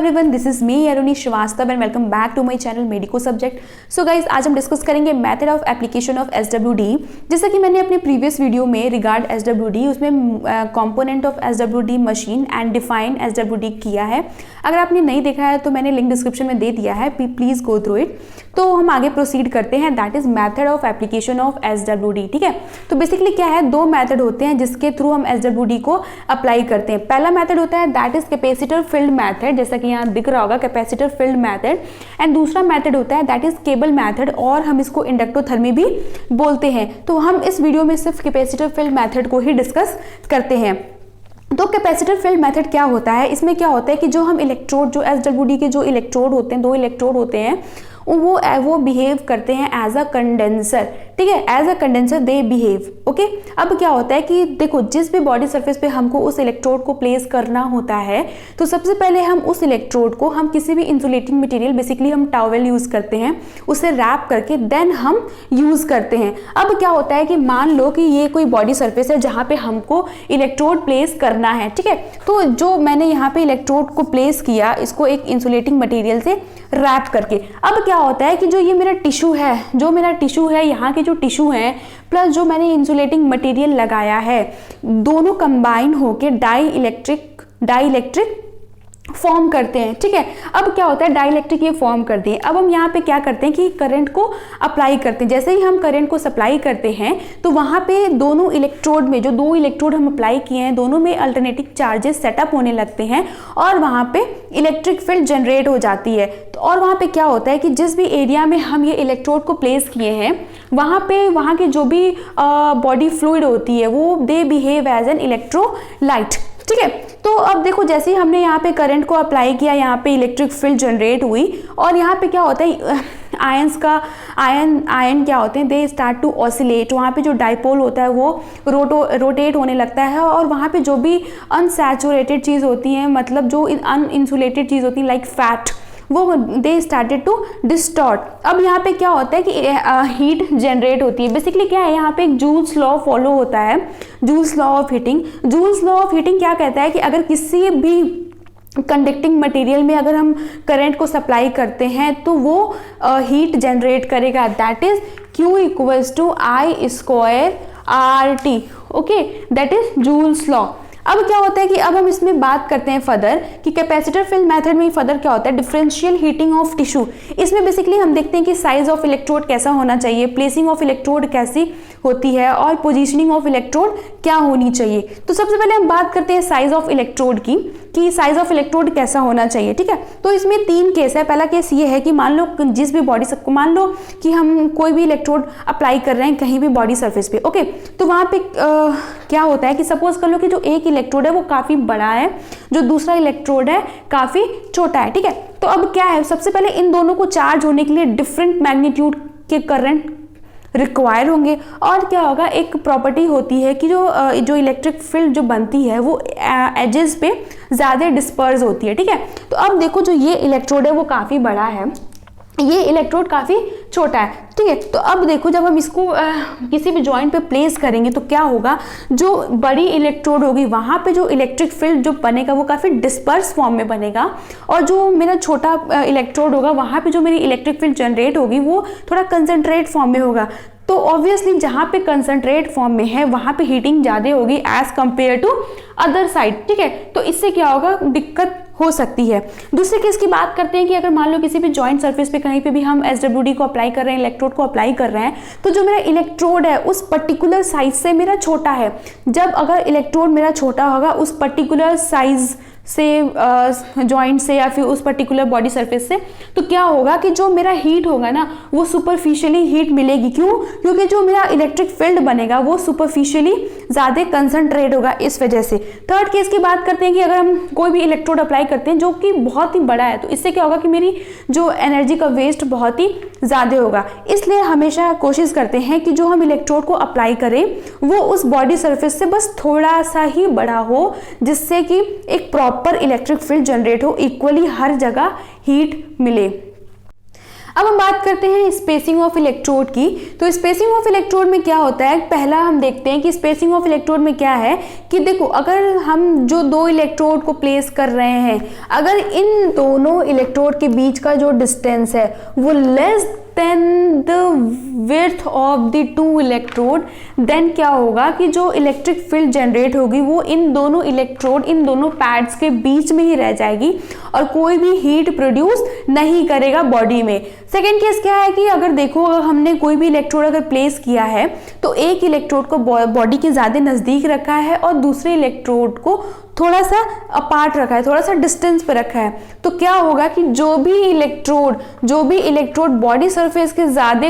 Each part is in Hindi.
Everyone, this is me Aruni Srivastava and welcome back to my channel medico subject. So guys, आज हम डिस्कस करेंगे method of application of SWD. जैसा कि मैंने अपने प्रीवियस वीडियो में रिगार्ड एसडब्ल्यूडी उसमें component of SWD machine and define SWD किया है। अगर आपने नहीं देखा है तो मैंने लिंक डिस्क्रिप्शन में दे दिया है, प्लीज गो थ्रू इट। तो हम आगे प्रोसीड करते हैं, that is method of application of SWD. ठीक है, तो बेसिकली क्या है, दो मेथड होते हैं जिसके थ्रू हम एसडब्ल्यूडी को अप्लाई करते हैं। पहला मेथड होता है that is capacitor field method, जैसा कि यहाँ दिख रहा होगा कैपेसिटर फील्ड मेथड। एंड दूसरा मेथड होता है दैट इज केबल मेथड, और हम इसको इंडक्टोथर्मी भी बोलते हैं। तो हम इस वीडियो में सिर्फ कैपेसिटर फील्ड मेथड को ही डिस्कस करते हैं। तो कैपेसिटर फील्ड मेथड क्या होता है, इसमें क्या होता है कि जो हम इलेक्ट्रोड, जो एसडब्ल्यूडी के जो इलेक्ट्रोड होते हैं, दो इलेक्ट्रोड होते हैं, वो बिहेव करते हैं एज अ कंडेंसर। ठीक है, as a condenser they behave. Okay, अब क्या होता है कि देखो, जिस भी बॉडी सरफेस पे हमको उस इलेक्ट्रोड को प्लेस करना होता है, तो सबसे पहले हम उस इलेक्ट्रोड को हम किसी भी इंसुलेटिंग मटेरियल, बेसिकली हम टॉवेल यूज करते हैं, उसे रैप करके देन हम यूज करते हैं। अब क्या होता है कि मान लो कि ये कोई बॉडी सरफेस है जहाँ पे हमको इलेक्ट्रोड प्लेस करना है। ठीक है, तो जो मैंने यहाँ पे इलेक्ट्रोड को प्लेस किया, इसको एक इंसुलेटिंग मटेरियल से रैप करके, अब क्या होता है कि जो ये मेरा टिश्यू है, यहाँ के जो टिश्यू हैं प्लस जो मैंने इंसुलेटिंग मटेरियल लगाया है, दोनों कंबाइन होके डाई इलेक्ट्रिक फॉर्म करते हैं। ठीक है, अब क्या होता है, डाइलेक्ट्रिक ये फॉर्म करते हैं। अब हम यहाँ पे क्या करते हैं कि करंट को अप्लाई करते हैं। जैसे ही हम करंट को सप्लाई करते हैं तो वहाँ पे दोनों इलेक्ट्रोड में, जो दो इलेक्ट्रोड हम अप्लाई किए हैं, दोनों में अल्टरनेटिंग चार्जेस सेटअप होने लगते हैं और वहाँ पे इलेक्ट्रिक फील्ड जनरेट हो जाती है। तो और वहाँ पे क्या होता है कि जिस भी एरिया में हम ये इलेक्ट्रोड को प्लेस किए हैं, वहाँ की जो भी बॉडी फ्लूइड होती है वो they behave as an electrolyte. ठीक है, तो अब देखो, जैसे ही हमने यहाँ पे करंट को अप्लाई किया, यहाँ पे इलेक्ट्रिक फील्ड जनरेट हुई, और यहाँ पे क्या होता है, आयन क्या होते हैं, दे स्टार्ट टू ऑसिलेट। वहाँ पे जो डाइपोल होता है वो रोटेट होने लगता है, और वहाँ पे जो भी अनसैचुरेटेड चीज़ होती है, मतलब जो अनइंसुलेटेड चीज़ होती है लाइक फैट, वो दे स्टार्टेड टू डिस्टॉर्ट। अब यहाँ पे क्या होता है कि हीट जनरेट होती है। बेसिकली क्या है, यहाँ पे एक जूल्स लॉ फॉलो होता है, joules law of heating. Joules law of heating क्या कहता है कि अगर किसी भी कंडक्टिंग मटेरियल में अगर हम करंट को सप्लाई करते हैं तो वो हीट जनरेट करेगा, that is Q equals to I square RT। Okay, that is Joule's law. अब क्या होता है कि अब हम इसमें बात करते हैं फर्दर कि कैपेसिटर फील्ड मेथड में फर्दर क्या होता है, डिफरेंशियल हीटिंग ऑफ टिश्यू। इसमें बेसिकली हम देखते हैं कि साइज ऑफ इलेक्ट्रोड कैसा होना चाहिए, प्लेसिंग ऑफ इलेक्ट्रोड कैसी होती है, और पोजीशनिंग ऑफ इलेक्ट्रोड क्या होनी चाहिए। तो सबसे पहले हम बात करते हैं साइज ऑफ इलेक्ट्रोड की, कि साइज ऑफ इलेक्ट्रोड कैसा होना चाहिए। ठीक है, तो इसमें तीन केस है। पहला केस ये है कि मान लो जिस भी बॉडी, सबको मान लो कि हम कोई भी इलेक्ट्रोड अप्लाई कर रहे हैं कहीं भी बॉडी सरफेस पे। ओके, तो वहाँ पे क्या होता है कि सपोज कर लो कि जो एक इलेक्ट्रोड है वो काफ़ी बड़ा है, जो दूसरा इलेक्ट्रोड है काफ़ी छोटा है। ठीक है, तो अब क्या है, सबसे पहले इन दोनों को चार्ज होने के लिए डिफरेंट मैग्नीट्यूड के करंट रिक्वायर होंगे, और क्या होगा, एक प्रॉपर्टी होती है कि जो इलेक्ट्रिक फील्ड जो बनती है वो एजेस पे ज़्यादा डिस्पर्स होती है। ठीक है, तो अब देखो, जो ये इलेक्ट्रोड है वो काफ़ी बड़ा है, ये इलेक्ट्रोड काफ़ी छोटा है। ठीक है, तो अब देखो, जब हम इसको किसी भी जॉइंट पे प्लेस करेंगे तो क्या होगा, जो बड़ी इलेक्ट्रोड होगी वहाँ पे जो इलेक्ट्रिक फील्ड जो बनेगा वो काफ़ी डिस्पर्स फॉर्म में बनेगा, और जो मेरा छोटा इलेक्ट्रोड होगा वहाँ पे जो मेरी इलेक्ट्रिक फील्ड जनरेट होगी वो थोड़ा कंसनट्रेट फॉर्म में होगा। तो ऑब्वियसली जहाँ पे कंसनट्रेट फॉर्म में है वहाँ पे हीटिंग ज़्यादा होगी as compare to other side. ठीक है, तो इससे क्या होगा, दिक्कत हो सकती है। दूसरे केस की बात करते हैं कि अगर मान लो किसी भी जॉइंट सरफेस पे कहीं पे भी हम एसडब्ल्यूडी को अप्लाई कर रहे हैं, इलेक्ट्रोड को अप्लाई कर रहे हैं, तो जो मेरा इलेक्ट्रोड है उस पर्टिकुलर साइज से मेरा छोटा है। जब अगर इलेक्ट्रोड मेरा छोटा होगा उस पर्टिकुलर साइज से, जॉइंट से, या फिर उस पर्टिकुलर बॉडी सरफेस से, तो क्या होगा कि जो मेरा हीट होगा ना वो सुपरफिशियली हीट मिलेगी। क्यों? क्योंकि जो मेरा इलेक्ट्रिक फील्ड बनेगा वो सुपरफिशियली ज़्यादा कंसनट्रेट होगा, इस वजह से। थर्ड केस की बात करते हैं कि अगर हम कोई भी इलेक्ट्रोड अप्लाई करते हैं जो कि बहुत ही बड़ा है, तो इससे क्या होगा कि मेरी जो एनर्जी का वेस्ट बहुत ही ज़्यादा होगा। इसलिए हमेशा कोशिश करते हैं कि जो हम इलेक्ट्रोड को अप्लाई करें वो उस बॉडी सरफेस से बस थोड़ा सा ही बड़ा हो, जिससे कि एक प्रॉपर इलेक्ट्रिक फील्ड जनरेट हो, इक्वली हर जगह हीट मिले। अब हम बात करते हैं स्पेसिंग ऑफ इलेक्ट्रोड की। तो स्पेसिंग ऑफ इलेक्ट्रोड में क्या होता है, पहला हम देखते हैं कि स्पेसिंग ऑफ इलेक्ट्रोड में क्या है कि देखो, अगर हम जो दो इलेक्ट्रोड को प्लेस कर रहे हैं, अगर इन दोनों इलेक्ट्रोड के बीच का जो डिस्टेंस है वो less than the width of the two electrode, then क्या होगा कि जो इलेक्ट्रिक फील्ड जनरेट होगी वो इन दोनों इलेक्ट्रोड, इन दोनों पैड्स के बीच में ही रह जाएगी और कोई भी हीट प्रोड्यूस नहीं करेगा बॉडी में। सेकेंड केस क्या है कि अगर देखो, अगर हमने कोई भी इलेक्ट्रोड अगर प्लेस किया है तो एक इलेक्ट्रोड को बॉडी के ज़्यादा नज़दीक रखा है और दूसरे इलेक्ट्रोड को थोड़ा सा अपार्ट रखा है, थोड़ा सा डिस्टेंस पे रखा है, तो क्या होगा कि जो भी इलेक्ट्रोड बॉडी सरफेस के ज़्यादा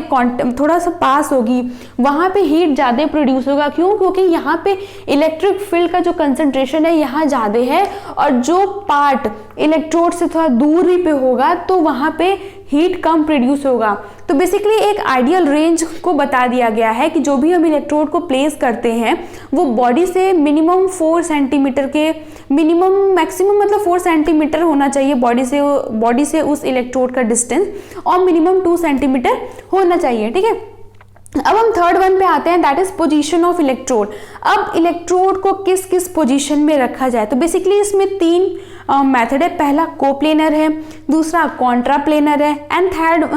थोड़ा सा पास होगी वहाँ पे हीट ज़्यादा प्रोड्यूस होगा। क्यों? क्योंकि यहाँ पे इलेक्ट्रिक फील्ड का जो कंसंट्रेशन है यहाँ ज़्यादा है और जो पार्ट इलेक्ट्रोड से थोड़ा दूरी पे होगा तो वहाँ पे हीट कम प्रोड्यूस होगा। तो बेसिकली एक आइडियल रेंज को बता दिया गया है कि जो भी हम इलेक्ट्रोड को प्लेस करते हैं वो बॉडी से मिनिमम 4 सेंटीमीटर के मैक्सिमम मतलब 4 सेंटीमीटर होना चाहिए बॉडी से उस इलेक्ट्रोड का डिस्टेंस, और मिनिमम 2 सेंटीमीटर होना चाहिए। ठीक है, अब हम थर्ड वन पे आते हैं, that is position of electrode. अब इलेक्ट्रोड को किस किस पोजीशन में रखा जाए, तो बेसिकली इसमें 3 मेथड है। पहला कोप्लेनर है, दूसरा कॉन्ट्राप्लेनर है and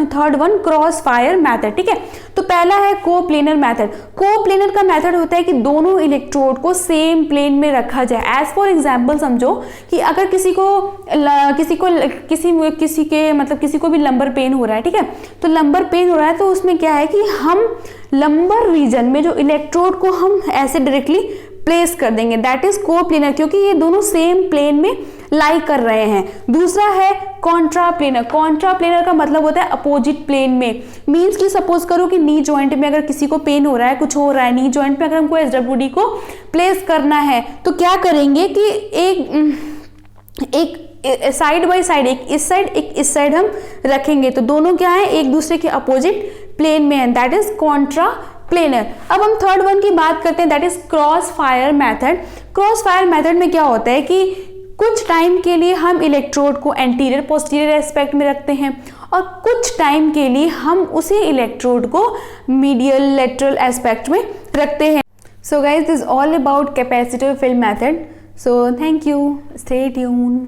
third one cross fire method. ठीक है, तो पहला है कोप्लेनर मेथड। कोप्लेनर का मेथड होता है कि दोनों इलेक्ट्रोड को सेम प्लेन में रखा जाए। एज फॉर एग्जांपल समझो कि अगर किसी को भी लंबर पेन हो रहा है, ठीक है, तो लंबर पेन हो रहा है तो उसमें क्या है कि हम लंबर रीजन में जो इलेक्ट्रोड को हम ऐसे डायरेक्टली प्लेस कर देंगे, दैट इज कोप्लेनर, क्योंकि ये दोनों सेम प्लेन में लाई कर रहे हैं। दूसरा है कॉन्ट्राप्लेनर। कॉन्ट्राप्लेनर का मतलब होता है अपोजिट प्लेन में। मींस कि सपोज करो कि नी जॉइंट में अगर किसी को पेन हो रहा है, कुछ हो रहा है नी जॉइंट में, अगर हमको एसडब्ल्यूडी को प्लेस करना है तो क्या करेंगे कि एक साइड बाय साइड, एक इस साइड हम रखेंगे, तो दोनों क्या है, एक दूसरे के अपोजिट प्लेन में है, दैट इज कॉन्ट्राप्लेनर। अब हम थर्ड वन की बात करते हैं, that is cross fire method. Cross fire method में क्या होता है कि कुछ टाइम के लिए हम इलेक्ट्रोड को एंटीरियर पोस्टीरियर एस्पेक्ट में रखते हैं और कुछ टाइम के लिए हम उसी इलेक्ट्रोड को मीडियल लेटरल एस्पेक्ट में रखते हैं। So guys, this all about capacitor fill method. So thank you, stay tune.